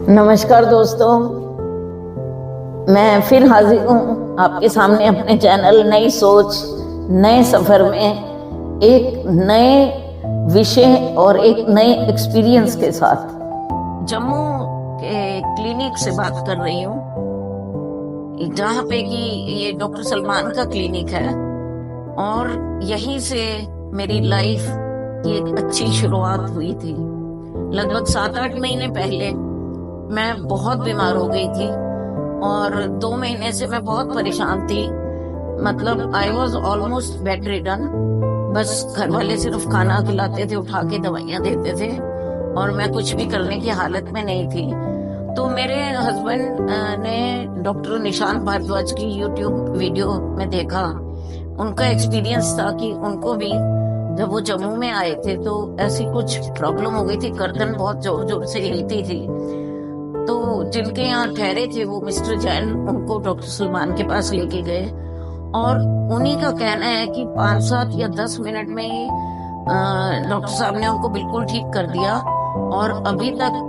नमस्कार दोस्तों, मैं फिर हाजिर हूँ आपके सामने अपने चैनल नई सोच नए सफ़र में एक नए विषय और एक नए एक्सपीरियंस के साथ। जम्मू के क्लिनिक से बात कर रही हूँ, जहाँ पे कि ये डॉक्टर सलमान का क्लिनिक है और यहीं से मेरी लाइफ की एक अच्छी शुरुआत हुई थी। लगभग 7-8 महीने पहले मैं बहुत बीमार हो गई थी और 2 महीने से मैं बहुत परेशान थी। मतलब I was almost bed ridden. बस घर वाले सिर्फ खाना खिलाते थे, उठा के दवाइयाँ देते थे और मैं कुछ भी करने की हालत में नहीं थी। तो मेरे हस्बैंड ने डॉक्टर निशांत भारद्वाज की यूट्यूब वीडियो में देखा। उनका एक्सपीरियंस था कि उनको भी जब वो जम्मू में आए थे तो ऐसी कुछ प्रॉब्लम हो गई थी, गर्दन बहुत जोर जोर से हिलती थी। तो जिनके यहाँ ठहरे थे वो मिस्टर जैन उनको डॉक्टर सलमान के पास लेके गए और उन्हीं का कहना है कि 5-7 या 10 मिनट में ही डॉक्टर साहब ने उनको बिल्कुल ठीक कर दिया और अभी तक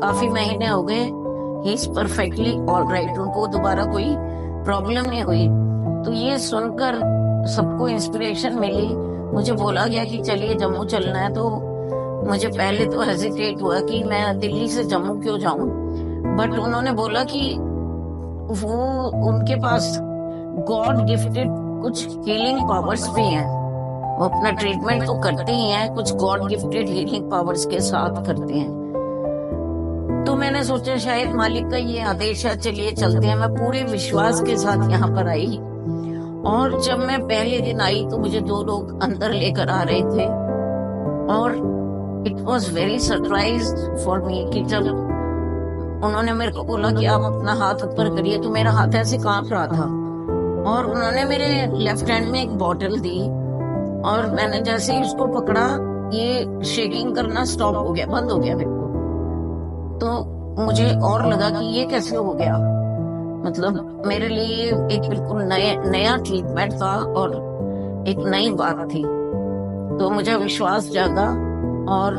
काफी महीने हो गए, he is perfectly all right. उनको दोबारा कोई प्रॉब्लम नहीं हुई। तो ये सुनकर सबको इंस्पिरेशन मिली। मुझे बोला गया कि चलिए जम्मू चलना है। तो मुझे पहले तो हेजिटेट हुआ कि मैं दिल्ली से जम्मू क्यों जाऊं, बट उन्होंने बोला कि वो उनके पास गॉड गिफ्टेड कुछ हीलिंग पावर्स भी हैं। वो अपना ट्रीटमेंट तो करते ही हैं, कुछ गॉड गिफ्टेड हीलिंग पावर्स के साथ करते हैं। तो मैंने सोचा शायद मालिक का ये आदेश है, चलिए चलते हैं। मैं पूरे विश्वास के साथ यहाँ पर आई और जब मैं पहले दिन आई तो मुझे 2 लोग अंदर लेकर आ रहे थे और it was very surprise for me कि जब उन्होंने मेरे को बोला कि आप अपना हाथ ऊपर करिए तो मेरा हाथ ऐसे कांप रहा था और उन्होंने मेरे लेफ्ट हैंड में एक बॉटल दी और मैंने जैसे ही उसको पकड़ा ये शेकिंग करना स्टॉप हो गया, बंद हो गया मेरे को। तो मुझे और लगा कि ये कैसे हो गया। मतलब मेरे लिए एक बिल्कुल नया ट्रीटमेंट था और एक नई बात थी। तो मुझे विश्वास जागा और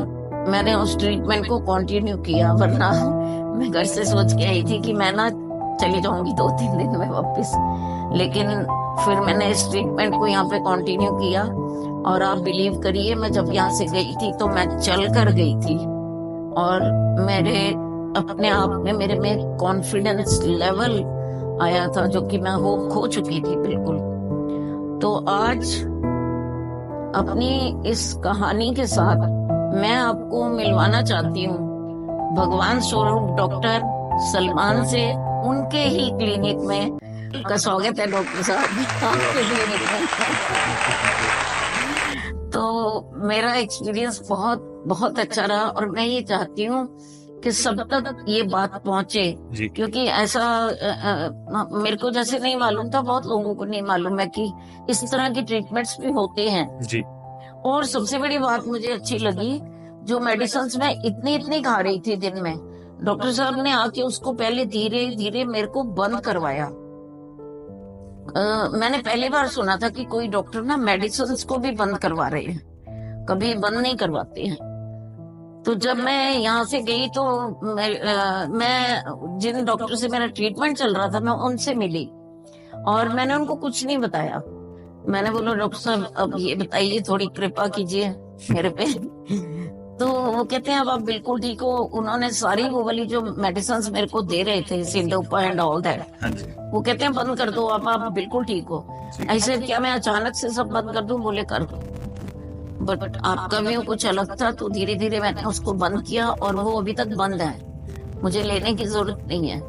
मैंने उस ट्रीटमेंट को कंटिन्यू किया। वरना मैं घर से सोच के आई थी कि मैं ना चली जाऊंगी 2-3 दिन में वापस, लेकिन फिर मैंने इस ट्रीटमेंट को यहाँ पे कंटिन्यू किया और आप बिलीव करिए मैं जब यहाँ से गई थी तो मैं चल कर गई थी और मेरे अपने आप में मेरे में कॉन्फिडेंस लेवल आया था जो कि मैं खो चुकी थी बिल्कुल। तो आज अपनी इस कहानी के साथ मैं आपको मिलवाना चाहती हूँ भगवान स्वरूप डॉक्टर सलमान से, उनके ही क्लिनिक में। का स्वागत है डॉक्टर साहब आपके क्लिनिक में। तो मेरा एक्सपीरियंस बहुत बहुत अच्छा रहा और मैं ये चाहती हूँ कि सब तक ये बात पहुंचे, क्योंकि ऐसा मेरे को जैसे नहीं मालूम था, बहुत लोगों को नहीं मालूम है कि इस तरह के ट्रीटमेंट्स भी होते हैं जी। और सबसे बड़ी बात मुझे अच्छी लगी, जो मेडिसिन मैं इतनी खा रही थी दिन में, डॉक्टर साहब ने आके उसको पहले धीरे धीरे मेरे को बंद करवाया। मैंने पहली बार सुना था कि कोई डॉक्टर ना मेडिसिन को भी बंद करवा रहे हैं, कभी बंद नहीं करवाते हैं। तो जब मैं यहाँ से गई तो मैं जिन डॉक्टर से मेरा ट्रीटमेंट चल रहा था मैं उनसे मिली और मैंने उनको कुछ नहीं बताया। मैंने बोला डॉक्टर साहब अब ये बताइए, थोड़ी कृपा कीजिए मेरे पे। तो वो कहते हैं अब आप बिल्कुल ठीक हो। उन्होंने सारी वो वाली जो मेडिसिन मेरे को दे रहे थे, सिंडोपा एंड ऑल दैट, वो कहते हैं बंद कर दो आप बिल्कुल ठीक हो। ऐसे क्या मैं अचानक से सब बंद कर दूं? बोले कर दो, बट आपका भी कुछ अलग था। तो धीरे धीरे मैंने उसको बंद किया और वो अभी तक बंद है, मुझे लेने की जरूरत नहीं है।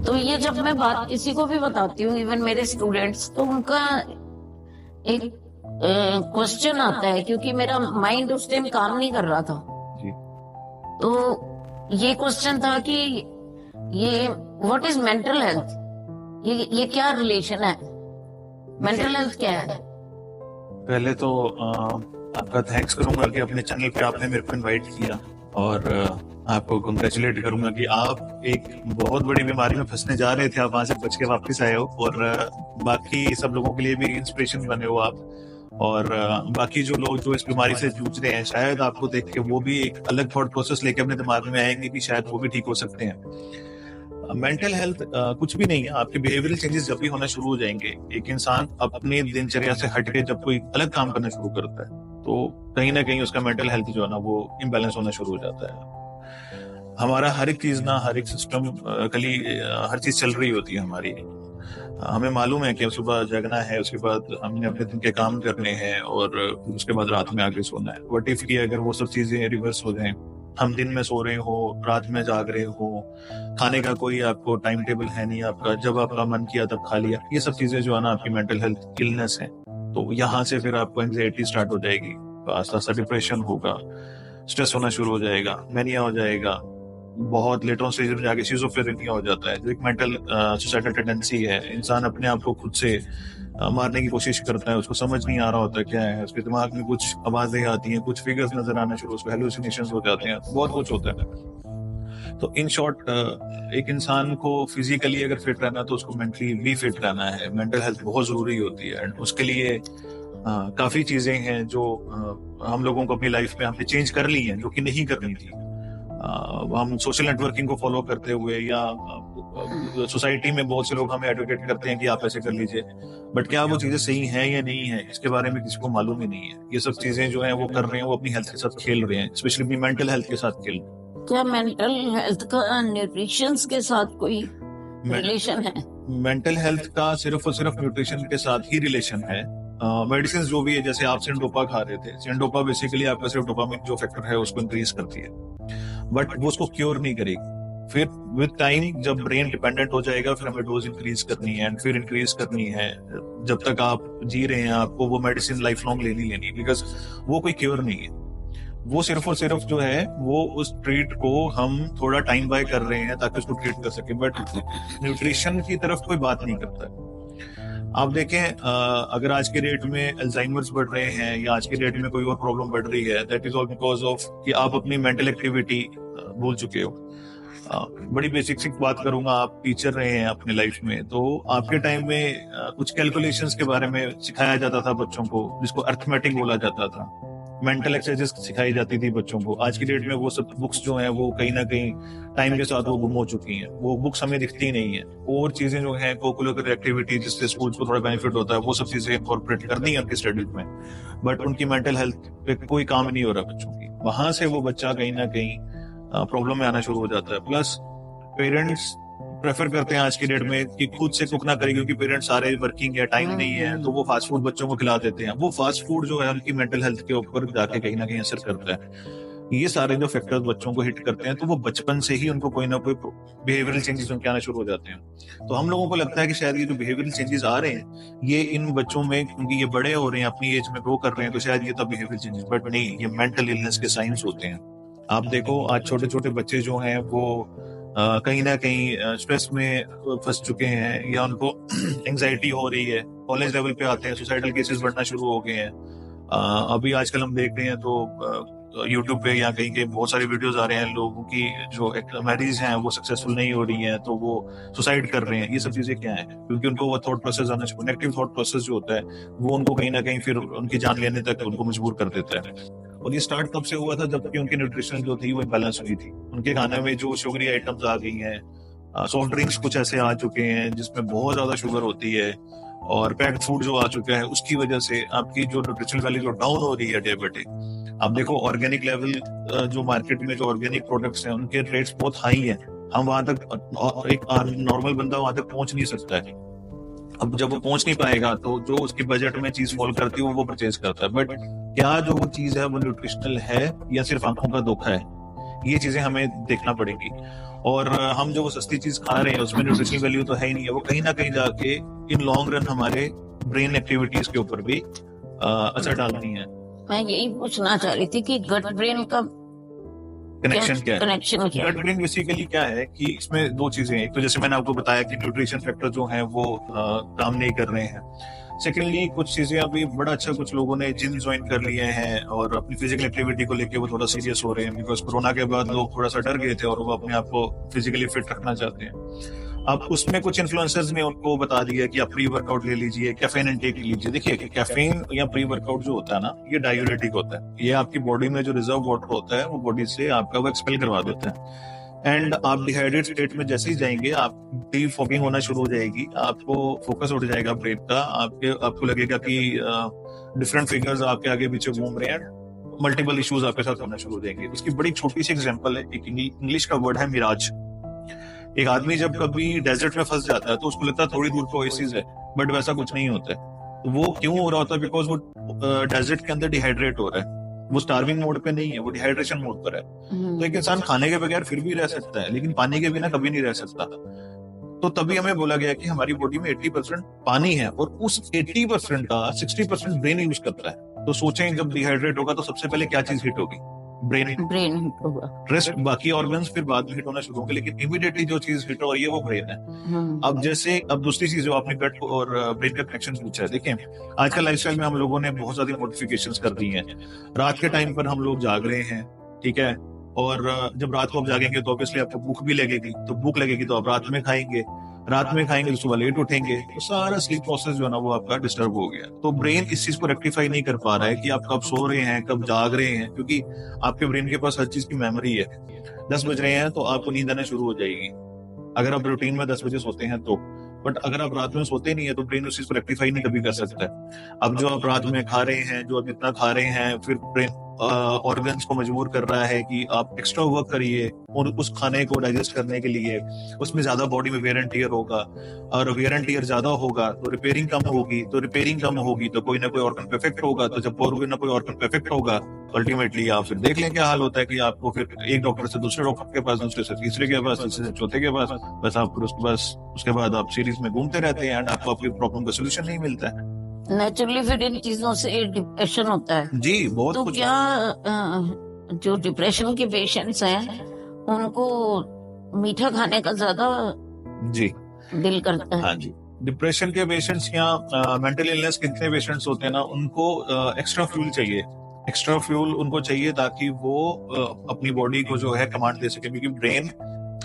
तो ये जब मैं बात किसी को भी बताती हूँ, इवन मेरे स्टूडेंट्स, तो उनका एक क्वेश्चन आता है, क्योंकि मेरा माइंड उस टाइम काम नहीं कर रहा था जी। तो ये क्वेश्चन था कि ये व्हाट इज मेंटल हेल्थ, ये क्या रिलेशन है, मेंटल हेल्थ क्या है? पहले तो आपका थैंक्स करूंगा कि अपने चैनल पे आपने मेरे को इनवाइट किया और आपको कंग्रेचुलेट करूंगा कि आप एक बहुत बड़ी बीमारी में फंसने जा रहे थे, आप वहां से बच के वापस आए हो और बाकी सब लोगों के लिए भी इंस्पिरेशन बने हो आप। और बाकी जो लोग जो इस बीमारी से जूझ रहे हैं, शायद आपको देख के वो भी एक अलग थॉट प्रोसेस लेके अपने दिमाग में आएंगे कि शायद वो भी ठीक हो सकते हैं। मेंटल हेल्थ कुछ भी नहीं है, आपके बिहेवियरल चेंजेस जब भी होना शुरू हो जाएंगे, एक इंसान अपने दिनचर्या से हट के जब कोई अलग काम करना शुरू करता है तो कहीं ना कहीं उसका मेंटल हेल्थ जो है ना वो इम्बैलेंस होना शुरू हो जाता है। हमारा हर एक चीज ना, हर एक सिस्टम हर चीज चल रही होती है हमारी। हमें मालूम है कि सुबह जगना है, उसके बाद हमने अपने दिन के काम करने हैं और उसके बाद रात में आके सोना है। व्हाट इफ कि अगर वो सब चीजें रिवर्स हो जाएं, हम दिन में सो रहे हो, रात में जाग रहे हो, खाने का कोई आपको टाइम टेबल है नहीं आपका, जब आपका मन किया तब खा लिया, ये सब चीजें जो है ना आपकी मेंटल हेल्थ इलनेस है। तो यहाँ से फिर आपको एंग्जाइटी स्टार्ट हो जाएगी, आस्ता आस्ता डिप्रेशन होगा, स्ट्रेस होना शुरू हो जाएगा, मैनिया हो जाएगा, बहुत लेटर ऑन स्टेज में जाके शिज़ोफ्रेनिया हो जाता है, जो एक मेंटल सुसाइडल टेंडेंसी है। इंसान अपने आप को खुद से मारने की कोशिश करता है, उसको समझ नहीं आ रहा होता क्या है, उसके दिमाग में कुछ आवाजें आती हैं, कुछ फिगर्स नजर आना शुरू, उसको हेलुसिनेशंस हो जाते हैं, बहुत कुछ होता है। तो इन शॉर्ट एक इंसान को फिजिकली अगर फिट रहना है तो उसको मेंटली भी फिट रहना है। मेंटल हेल्थ बहुत जरूरी होती है एंड उसके लिए काफी चीजें हैं जो हम लोगों को अपनी लाइफ में हमने चेंज कर ली हैं, जो कि नहीं करनी थी। हम सोशल नेटवर्किंग को फॉलो करते हुए या सोसाइटी में बहुत से लोग हमें एडवोकेट करते हैं कि आप ऐसे कर लीजिए, बट क्या वो चीजें सही हैं या नहीं है, इसके बारे में किसी को मालूम ही नहीं है। ये सब चीजें जो है वो कर रहे हैं, वो अपनी हेल्थ के साथ खेल रहे हैं, स्पेशली अपनी मेंटल हेल्थ के साथ खेल रहे हैं। क्या मेंटल हेल्थ का न्यूट्रिशन के साथ कोई रिलेशन है? मेंटल हेल्थ का सिर्फ और सिर्फ न्यूट्रिशन के साथ ही रिलेशन है। मेडिसिन जो भी है, जैसे आप सिंडोपा खा रहे थे, सिंडोपा बेसिकली आपका सिर्फ डोपामिन जो फैक्टर है उसको इंक्रीज करती है, बट वो उसको क्योर नहीं करेगी। फिर विद टाइम जब ब्रेन डिपेंडेंट हो जाएगा, फिर हमें डोज इंक्रीज करनी है एंड फिर इंक्रीज करनी है। जब तक आप जी रहे हैं आपको वो मेडिसिन लाइफ लॉन्ग लेनी, बिकॉज वो कोई क्योर नहीं है। वो सिर्फ और सिर्फ जो है वो उस ट्रीट को हम थोड़ा टाइम बाय कर रहे हैं ताकि उसको ट्रीट कर सके, बट न्यूट्रिशन की तरफ कोई बात नहीं करता है। आप देखें, अगर आज के डेट में अल्जाइमर्स बढ़ रहे हैं या आज के डेट में कोई और प्रॉब्लम बढ़ रही है, that is all because of कि आप अपनी मेंटल एक्टिविटी भूल चुके हो। बड़ी बेसिक सी बात करूंगा, आप टीचर रहे हैं अपने लाइफ में, तो आपके टाइम में कुछ कैलकुलेशंस के बारे में सिखाया जाता था बच्चों को, जिसको अर्थमेटिक बोला जाता था। मेंटल एक्सरसाइजेस सिखाई जाती थी बच्चों को। आज की डेट में वो सब बुक्स जो हैं वो कहीं ना कहीं टाइम के साथ वो गुम हो चुकी हैं, वो बुक्स हमें दिखती नहीं है। और चीजें जो है कोकुलर एक्टिविटी जिससे स्कूल्स को थोड़ा बेनिफिट होता है, वो सब चीजें इंकॉर्पोरेट करनी है उनकी स्टडीज में, बट उनकी मेंटल हेल्थ पे कोई काम नहीं हो रहा बच्चों की। वहां से वो बच्चा कहीं ना कहीं प्रॉब्लम में आना शुरू हो जाता है। प्लस पेरेंट्स प्रेफर करते हैं आज की डेट में कि खुद से कुक ना करें, क्योंकि पेरेंट्स सारे वर्किंग है, टाइम नहीं है, तो वो फास्ट फूड बच्चों को खिला देते हैं। वो फास्ट फूड जो है उनकी मेंटल हेल्थ के ऊपर जाके कहीं ना कहीं असर करता है। ये सारे जो फैक्टर्स बच्चों को हिट करते हैं, तो वो बचपन से ही उनको कोई ना कोई बिहेवियरल चेंजेस उनके आना शुरू हो जाते हैं। तो हम लोगों को लगता है कि शायद ये जो बिहेवियरल चेंजेस आ रहे हैं ये इन बच्चों में, क्योंकि ये बड़े हो रहे हैं, अपनी एज में ग्रो कर रहे हैं, तो शायद ये तब बिहेवियरल चेंजेस, बट नहीं, ये मेंटल इलनेस के साइंस होते हैं। आप देखो आज छोटे छोटे बच्चे जो हैं वो कहीं ना कहीं स्ट्रेस में फंस चुके हैं या उनको एंजाइटी हो रही है, कॉलेज लेवल पे आते हैं, सुसाइडल केसेस बढ़ना शुरू हो गए हैं। अभी आजकल हम देख रहे हैं तो यूट्यूब पे या कहीं के बहुत सारे वीडियोस आ रहे हैं, लोगों की जो मैरिज हैं वो सक्सेसफुल नहीं हो रही हैं तो वो सुसाइड कर रहे हैं। ये सब चीजें क्या है? क्योंकि उनको वो थॉट प्रोसेस आना चाहिए, नेगेटिव थॉट प्रोसेस जो होता है वो उनको कहीं ना कहीं फिर उनकी जान लेने तक उनको मजबूर कर देता है। और ये स्टार्ट तब से हुआ था जबकि उनकी न्यूट्रिशन जो थी वो बैलेंस हुई थी। उनके खाने में जो शुगरी आइटम्स आ गई हैं, सॉफ्ट ड्रिंक्स कुछ ऐसे आ चुके हैं जिसमें बहुत ज्यादा शुगर होती है, और पैक्ड फूड जो आ चुका है, उसकी वजह से आपकी जो न्यूट्रिशनल वैल्यू जो डाउन हो रही है डे बाय डे। आप देखो ऑर्गेनिक लेवल जो मार्केट में जो ऑर्गेनिक प्रोडक्ट्स हैं उनके रेट्स बहुत हाई हैं। हम वहां तक, एक नॉर्मल बंदा वहां तक पहुंच नहीं सकता है। अब जब वो पहुंच नहीं पाएगा तो जो उसकी बजट में चीज फॉल करती है वो परचेज करता है, बट क्या जो वो चीज है वो न्यूट्रिशनल है या सिर्फ आंखों का धोखा है? ये चीजें हमें देखना पड़ेगी। और हम जो वो सस्ती चीज खा रहे हैं उसमें न्यूट्रिशनल वैल्यू तो है ही नहीं है, वो कहीं ना कहीं जाके इन लॉन्ग रन हमारे ब्रेन एक्टिविटीज के ऊपर भी असर डालनी है। मैं यही पूछना चाह रही थी कि गट ब्रेन का कनेक्शन क्या है? कनेक्शन क्या है? गट ब्रेन बेसिकली क्या है कि इसमें दो चीजें हैं। एक तो जैसे मैंने आपको बताया कि न्यूट्रिशन फैक्टर जो है वो काम नहीं कर रहे हैं। सेकेंडली कुछ चीजें अभी बड़ा अच्छा कुछ लोगों ने जिम ज्वाइन कर लिए हैं और अपनी फिजिकल एक्टिविटी को लेके वो थोड़ा सीरियस हो रहे हैं, बिकॉज कोरोना के बाद लोग थोड़ा सा डर गए थे और वो अपने आप को फिजिकली फिट रखना चाहते हैं। अब उसमें कुछ इन्फ्लुएंसर्स ने उनको बता दिया कि आप प्री वर्कआउट ले लीजिए, कैफीन इनटेक लीजिए। देखिए कैफीन या प्री वर्कआउट जो होता है ना, ये डायूरेटिक होता है। ये आपकी बॉडी में जो रिजर्व वाटर होता है वो बॉडी से आपका वो एक्सपेल करवा देता है। एंड आप डिहाइड्रेट स्टेट में जैसे ही जाएंगे, आप डीप फॉगिंग होना शुरू हो जाएगी, आपको फोकस उठ जाएगा ब्रेन का, आपको लगेगा कि डिफरेंट फिगर्स आपके आगे पीछे घूम रहे हैं, मल्टीपल इश्यूज आपके साथ होना शुरू हो जाएंगे। उसकी बड़ी छोटी सी एग्जांपल है, एक इंग्लिश का वर्ड है मिराज। एक आदमी जब कभी डेजर्ट में फंस जाता है तो उसको लगता है थोड़ी दूर पे ओएसिस है, बट वैसा कुछ नहीं होता है। तो वो क्यों हो रहा होता है? बिकॉज वो डेजर्ट के अंदर डिहाइड्रेट हो रहा है, वो स्टार्विंग मोड पे नहीं है, वो डिहाइड्रेशन मोड पर है। तो एक इंसान खाने के बगैर फिर भी रह सकता है, लेकिन पानी के बिना कभी नहीं रह सकता। तो तभी हमें बोला गया कि हमारी बॉडी में 80% पानी है और उस 80% का 60% ब्रेन यूज करता है। तो सोचें जब डिहाइड्रेट होगा तो सबसे पहले क्या चीज हिट होगी? ब्रेन हिट होगा। रेस्ट बाकी ऑर्गन्स फिर बाद में हिट होना शुरू होंगे, लेकिन इमीडिएटली जो चीज हिट हो रही है वो ब्रेन है। अब जैसे अब दूसरी चीज जो आपने गट और ब्रेन का कनेक्शन पूछा है, देखिए आजकल लाइफस्टाइल में हम लोगों ने बहुत सारी मॉडिफिकेशंस कर दी हैं। रात के टाइम पर हम लोग जाग रहे हैं, ठीक है, और जब रात को आप जागेंगे तो ऑब्वियसली आपको भूख भी लगेगी, तो भूख लगेगी तो आप रात में खाएंगे तो सुबह लेट उठेंगे, तो सारा स्लीप प्रोसेस जो है ना वो आपका डिस्टर्ब हो गया। तो ब्रेन इस चीज को रेक्टिफाई नहीं कर पा रहा है कि आप कब सो रहे हैं, कब जाग रहे हैं, क्योंकि आपके ब्रेन के पास हर चीज की मेमोरी है। 10 बज रहे हैं तो आपको नींद आने शुरू हो जाएगी, अगर आप रूटीन में 10 बजे सोते हैं तो। बट अगर आप रात में सोते नहीं है तो ब्रेन उस चीज को रेक्टिफाई नहीं कभी कर सकता है। अब जो आप रात में खा रहे हैं, जो आप इतना खा रहे हैं, फिर ब्रेन ऑर्गन्स को मजबूर कर रहा है कि आप एक्स्ट्रा वर्क करिए और उस खाने को डाइजेस्ट करने के लिए। उसमें ज्यादा बॉडी में वेयर एंड टियर होगा, और वेयर एंड टियर ज्यादा होगा तो रिपेयरिंग कम होगी, तो कोई ना कोई ऑर्गन पे इफेक्ट होगा, तो जब कोई ना कोई ऑर्गन पे इफेक्ट होगा अल्टीमेटली आप फिर देख लें क्या हाल होता है कि आपको फिर एक डॉक्टर से दूसरे डॉक्टर के पास, दूसरे से तीसरे के पास, तीसरे से चौथे के पास, बस आप फिर उसके बाद आप सीरीज में घूमते रहते हैं एंड आपको आपकी प्रॉब्लम का सोल्यूशन नहीं मिलता है। नेचुरली फिर इन चीजों से डिप्रेशन होता है जी, बहुत तो कुछ। क्या जो डिप्रेशन के पेशेंट्स हैं उनको मीठा खाने का ज्यादा जी दिल करता है? हाँ जी, डिप्रेशन के पेशेंट्स या मेंटल इलनेस कितने पेशेंट्स होते हैं ना, उनको एक्स्ट्रा फ्यूल चाहिए। एक्स्ट्रा फ्यूल उनको चाहिए ताकि वो अपनी बॉडी को जो है कमांड दे सके, क्योंकि ब्रेन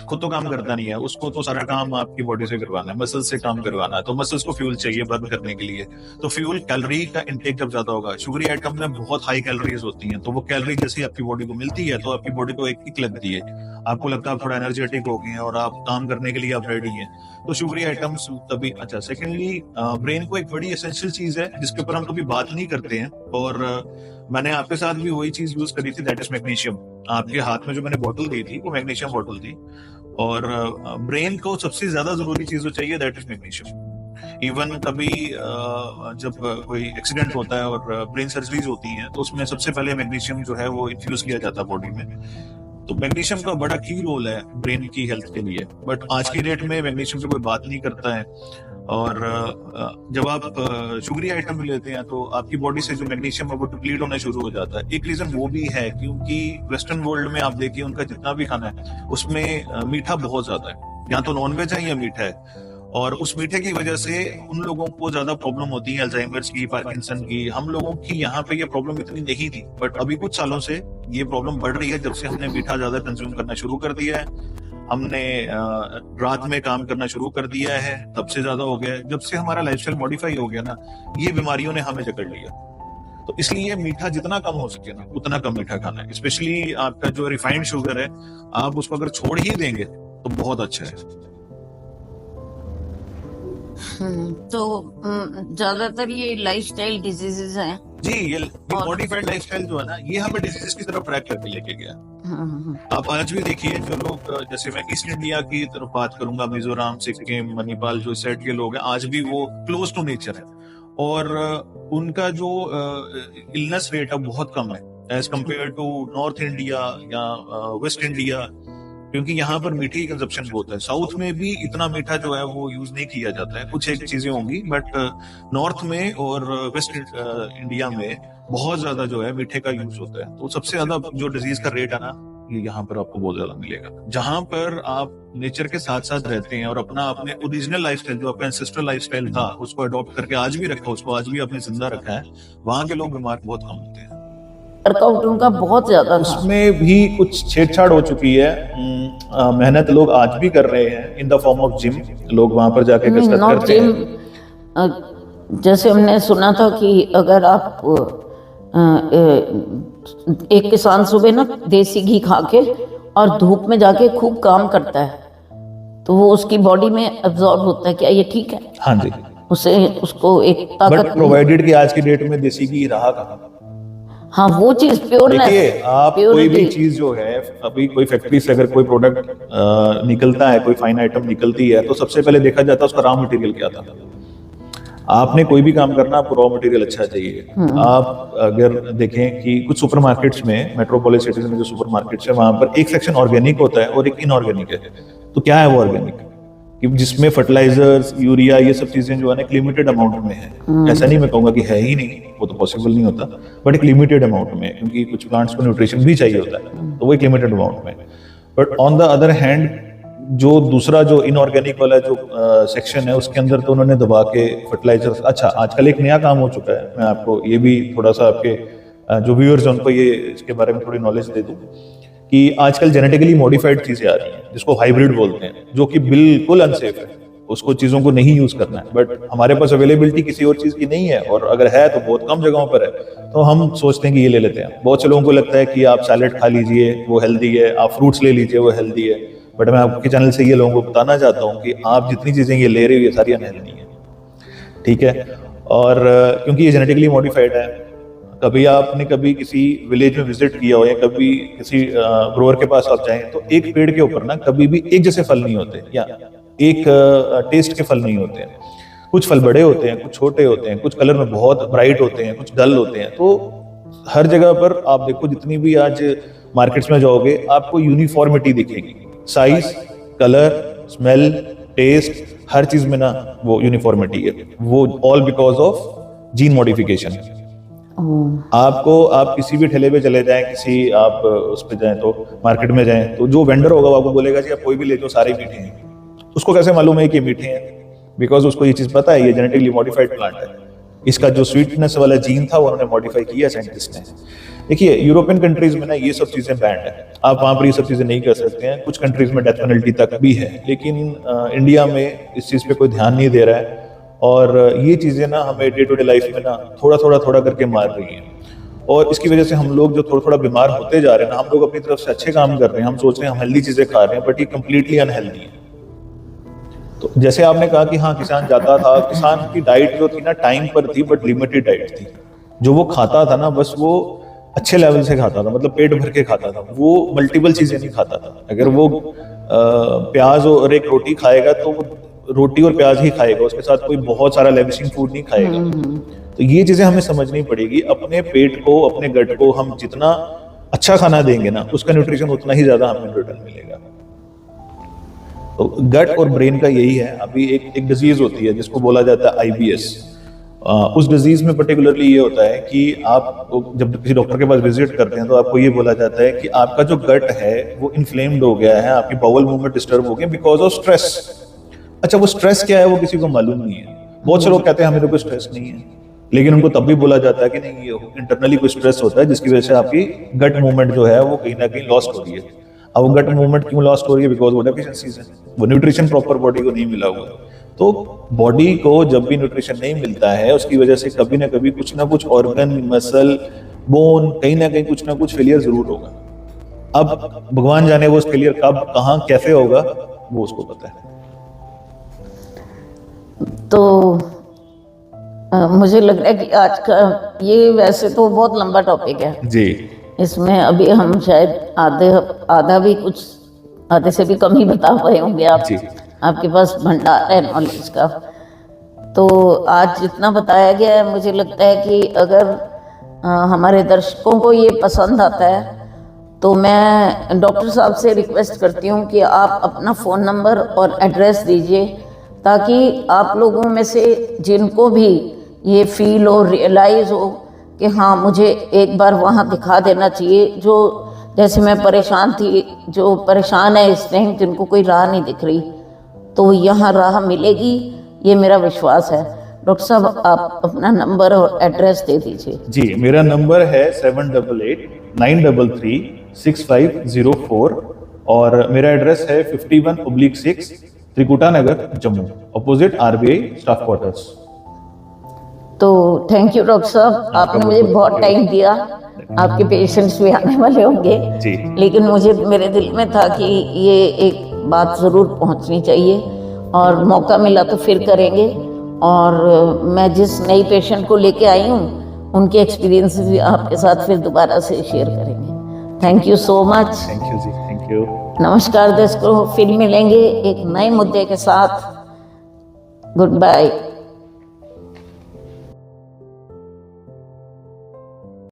खुद तो काम करता नहीं है, उसको तो सारा काम आपकी बॉडी से करवाना है, मसल्स से काम करवाना है, तो मसल्स को फ्यूल चाहिए बर्न करने के लिए। तो फ्यूल कैलोरी का इंटेक जब ज्यादा होगा, शुगरी आइटम में बहुत हाई कैलोरीज होती हैं, तो वो कैलोरी जैसे आपकी बॉडी को मिलती है तो आपकी बॉडी को एक किक लगती है, आपको लगता है आप थोड़ा एनर्जेटिक हो गए हैं और आप काम करने के लिए आप रेडी हैं, तो शुगरी आइटम्स तभी। अच्छा, सेकेंडली ब्रेन को एक बड़ी एसेंशियल चीज है जिसके ऊपर हम कभी बात नहीं करते हैं, और मैंने आपके साथ भी वही चीज यूज करी थी, दैट इज मैग्नीशियम। आपके हाथ में जो मैंने बोतल दी थी वो मैग्नीशियम बोतल थी, और ब्रेन को सबसे ज्यादा जरूरी चीज जो चाहिए दैट इज मैग्नीशियम। इवन कभी जब कोई एक्सीडेंट होता है और ब्रेन सर्जरीज होती हैं तो उसमें सबसे पहले मैग्नीशियम जो है वो इन्फ्यूज किया जाता है बॉडी में। तो मैग्नीशियम का बड़ा की रोल है ब्रेन की हेल्थ के लिए, बट आज की डेट में मैग्नीशियम से कोई बात नहीं करता है। और जब आप शुगरी आइटम लेते हैं तो आपकी बॉडी से जो मैग्नीशियम है वो डिप्लीट होना शुरू हो जाता है। एक रीजन वो भी है क्योंकि वेस्टर्न वर्ल्ड में आप देखिए उनका जितना भी खाना है उसमें मीठा बहुत ज्यादा है, या तो नॉनवेज है या मीठा है, और उस मीठे की वजह से उन लोगों को ज्यादा प्रॉब्लम होती है, अल्जाइमर्स की, पार्किंसन की। हम लोगों की यहाँ पे ये प्रॉब्लम इतनी नहीं थी, बट अभी कुछ सालों से ये प्रॉब्लम बढ़ रही है जब से हमने मीठा ज्यादा कंज्यूम करना शुरू कर दिया है। हमने रात में काम करना शुरू कर दिया है, तब से ज्यादा हो गया है। जब से हमारा लाइफस्टाइल मॉडिफाई हो गया ना, ये बीमारियों ने हमें जकड़ लिया। तो इसलिए मीठा जितना कम हो सके ना उतना कम मीठा खाना है। स्पेशली आपका जो रिफाइंड शुगर है, आप उसको अगर छोड़ ही देंगे तो बहुत अच्छा है। तो ज्यादातर ये लाइफस्टाइल डिजीजेस हैं जी, ये मॉडिफाइड लाइफस्टाइल जो है ना, ये हमें डिजीजेस की तरफ ट्रैक करके लेके गया। आप आज भी देखिए जो लोग, जैसे मैं ईस्ट इंडिया की तरफ बात करूंगा, मिजोरम, सिक्किम, मणिपाल, जो सेट के लोग हैं, आज भी वो क्लोज टू नेचर है, और उनका जो इलनेस रेट है बहुत कम है as compare to North India या वेस्ट इंडिया, क्योंकि यहाँ पर मीठे की कंजप्शन बहुत है। साउथ में भी इतना मीठा जो है वो यूज नहीं किया जाता है, कुछ एक चीजें होंगी, बट नॉर्थ में और वेस्ट इंडिया में बहुत ज्यादा जो है मीठे का यूज होता है। तो सबसे ज्यादा जो डिजीज का रेट है ना, ये यहाँ पर आपको बहुत ज्यादा मिलेगा। जहां पर आप नेचर के साथ साथ रहते हैं और अपने ओरिजिनल लाइफस्टाइल, जो आपका एंसेस्ट्रल लाइफस्टाइल था, उसको अडॉप्ट करके आज भी रखा, उसको आज भी आपने जिंदा रखा है, वहां के लोग बीमार बहुत कम होते हैं। वर्कआउट उनका बहुत ज्यादा था। उसमें भी कुछ छेड़छाड़ हो चुकी है। मेहनत लोग आज भी कर रहे हैं in the form of gym, लोग वहां पर जाके कसरत नॉट करते जिम। हैं। जैसे हमने सुना था कि अगर आप एक किसान सुबह ना देसी घी खा के और धूप में जाके खूब काम करता है तो वो उसकी बॉडी में एब्जॉर्ब होता है, क्या ये ठीक है? हाँ जी, उसे उसको एक बट ताकत प्रोवाइडेड कि आज की डेट में देसी घी रहा कहाँ। हाँ वो चीज प्योरनेस, देखिए आप कोई भी चीज जो है, अभी कोई फैक्ट्री से अगर कोई प्रोडक्ट निकलता है, कोई फाइन आइटम निकलती है, तो सबसे पहले देखा जाता है उसका रॉ मटेरियल क्या था। आपने कोई भी काम करना, आपको रॉ मटेरियल अच्छा चाहिए। आप अगर देखें कि कुछ सुपरमार्केट्स में, मेट्रोपोलिस सिटीज में जो सुपरमार्केट्स है, वहां पर एक सेक्शन ऑर्गेनिक होता है और एक इनऑर्गेनिक है। तो क्या है वो ऑर्गेनिक? कि जिसमें फर्टिलाइजर्स, यूरिया, ये सब चीजें जो है ना लिमिटेड अमाउंट में है। ऐसा नहीं मैं कहूंगा कि है ही नहीं, वो तो पॉसिबल नहीं होता, बट एक लिमिटेड अमाउंट में, क्योंकि कुछ प्लांट्स को न्यूट्रिशन भी चाहिए होता है, तो वो एक लिमिटेड अमाउंट में। But on the other hand जो दूसरा जो इनऑर्गेनिक वाला जो सेक्शन है, उसके अंदर तो उन्होंने दबा के फर्टिलाइजर्स। अच्छा, आजकल एक नया काम हो चुका है, मैं आपको ये भी थोड़ा सा आपके जो व्यूअर्स हैं उनको ये इसके बारे में थोड़ी नॉलेज दे दूं कि आजकल जेनेटिकली मॉडिफाइड चीजें आ रही हैं जिसको हाइब्रिड बोलते हैं, जो कि बिल्कुल अनसेफ है, उसको चीजों को नहीं यूज करना है। बट हमारे पास अवेलेबिलिटी किसी और चीज की नहीं है, और अगर है तो बहुत कम जगहों पर है, तो हम सोचते हैं कि ये ले लेते हैं। बहुत से लोगों को लगता है कि आप सैलेड खा लीजिए वो हेल्दी है, आप फ्रूट्स ले लीजिए वो हेल्दी है, बट मैं आपके चैनल से ये लोगों को बताना चाहता हूँ कि आप जितनी चीजें ये ले रहे हो ये सारी अनहेल्दी है, ठीक है। और क्योंकि ये जेनेटिकली मॉडिफाइड है। कभी आपने कभी किसी विलेज में विजिट किया हो या कभी किसी ग्रोअर के पास आप जाएं, तो एक पेड़ के ऊपर ना कभी भी एक जैसे फल नहीं होते, या एक टेस्ट के फल नहीं होते हैं। कुछ फल बड़े होते हैं, कुछ छोटे होते हैं, कुछ कलर में बहुत ब्राइट होते हैं, कुछ डल होते हैं। तो हर जगह पर आप देखो, जितनी भी आज मार्केट्स में जाओगे आपको यूनिफॉर्मिटी दिखेगी, साइज, कलर, स्मेल, टेस्ट, हर चीज में ना वो यूनिफॉर्मिटी है। वो all because of gene modification. आपको, आप किसी भी ठेले पे चले जाएं, किसी आप उस पे जाएं, तो मार्केट में जाएं, तो जो वेंडर होगा वो आपको बोलेगा जी आप कोई भी ले जाओ, सारे मीठे हैं। उसको कैसे मालूम है कि मीठे हैं? बिकॉज उसको ये चीज पता है ये जेनेटिकली मॉडिफाइड प्लांट है। इसका जो स्वीटनेस वाला जीन था वो उन्होंने मॉडिफाई किया साइंटिस्ट ने। देखिए यूरोपियन कंट्रीज में ना ये सब चीजें बैंड है, आप वहां पर ये सब चीजें नहीं कर सकते हैं। कुछ कंट्रीज में डेथ पेनल्टी तक भी है, लेकिन इंडिया में इस चीज पे कोई ध्यान नहीं दे रहा है। और ये चीजें ना हमें डे टू डे लाइफ में ना थोड़ा करके मार रही हैं, और इसकी वजह से हम लोग जो थोड़ा बिमार होते जा रहे हैं ना, हम लोग अपनी तरफ से अच्छे काम कर रहे हैं, हम सोच रहे हैं हम हेल्दी चीजें खा रहे हैं, बट ये कंप्लीटली अनहेल्दी है। तो जैसे आपने कहा कि हाँ किसान जाता था, किसान की डाइट जो थी ना टाइम पर थी, बट लिमिटेड डाइट थी। जो वो खाता था ना बस वो अच्छे लेवल से खाता था, मतलब पेट भर के खाता था, वो मल्टीपल चीजें नहीं खाता था। अगर वो प्याज और एक रोटी खाएगा तो वो रोटी और प्याज ही खाएगा, उसके साथ कोई बहुत सारा लेविशिंग फूड नहीं खाएगा। तो ये चीजें हमें समझनी पड़ेगी। अपने पेट को, अपने गट को हम जितना अच्छा खाना देंगे ना, उसका न्यूट्रिशन उतना ही ज्यादा हमें रिटर्न मिलेगा। तो गट और ब्रेन का यही है। अभी एक डिजीज होती है जिसको बोला जाता है IBS। उस डिजीज में पर्टिकुलरली ये होता है कि आप जब किसी डॉक्टर के पास विजिट करते हैं तो आपको ये बोला जाता है कि आपका जो गट है वो इन्फ्लेम्ड हो गया है, आपकी बाउल मूवमेंट डिस्टर्ब हो गया बिकॉज ऑफ स्ट्रेस। अच्छा, वो स्ट्रेस क्या है वो किसी को मालूम नहीं है। बहुत से लोग कहते हैं हमें तो कोई स्ट्रेस नहीं है, लेकिन उनको तब भी बोला जाता है कि नहीं, ये इंटरनली कोई स्ट्रेस होता है जिसकी वजह से आपकी गट मूवमेंट जो है वो कहीं ना कहीं लॉस्ट हो रही है। अब वो गट मूवमेंट क्यों लॉस्ट हो रही है? बिकॉज वो डेफिशिएंसीज है, वो न्यूट्रिशन प्रॉपर बॉडी को नहीं मिला हुआ। तो बॉडी को जब भी न्यूट्रिशन नहीं मिलता है, उसकी वजह से कभी ना कभी कुछ ना कुछ ऑर्गन, मसल, बोन, कहीं ना कहीं कुछ ना कुछ फेलियर जरूर होगा। अब भगवान जाने वो फेलियर कब, कहाँ, कैसे होगा, वो उसको पता है। तो मुझे लग रहा है कि आज का ये वैसे तो बहुत लंबा टॉपिक है जी, इसमें अभी हम शायद आधे से भी कम ही बता पाए होंगे आप जी। आपके पास भंडार है नॉलेज का। तो आज जितना बताया गया है, मुझे लगता है कि अगर हमारे दर्शकों को ये पसंद आता है तो मैं डॉक्टर साहब से रिक्वेस्ट करती हूँ कि आप अपना फ़ोन नंबर और एड्रेस दीजिए, ताकि आप लोगों में से जिनको भी ये फील हो, रियलाइज़ हो कि हाँ मुझे एक बार वहाँ दिखा देना चाहिए, जो जैसे मैं परेशान थी, जो परेशान है इस टाइम, जिनको कोई राह नहीं दिख रही, तो यहाँ राह मिलेगी, ये मेरा विश्वास है। डॉक्टर साहब आप अपना नंबर और एड्रेस दे दीजिए। जी, मेरा नंबर है 7888-933-6504 और मेरा एड्रेस है 51/6 Trikuta Nagar, Jammu, opposite RBI staff quarters. तो थैंक यू डॉक्टर साहब, आपने मुझे बहुत टाइम दिया। आपके पेशेंट्स भी आने वाले होंगे जी। लेकिन मुझे मेरे दिल में था कि ये एक बात ज़रूर पहुंचनी चाहिए और मौका मिला तो फिर करेंगे। और मैं जिस नई पेशेंट को लेके आई हूँ उनके एक्सपीरियंस भी आपके साथ फिर दोबारा से शेयर करेंगे। Thank you so much. Thank you ji, thank you. नमस्कार दर्शकों, फिर मिलेंगे एक नए मुद्दे के साथ। Good bye.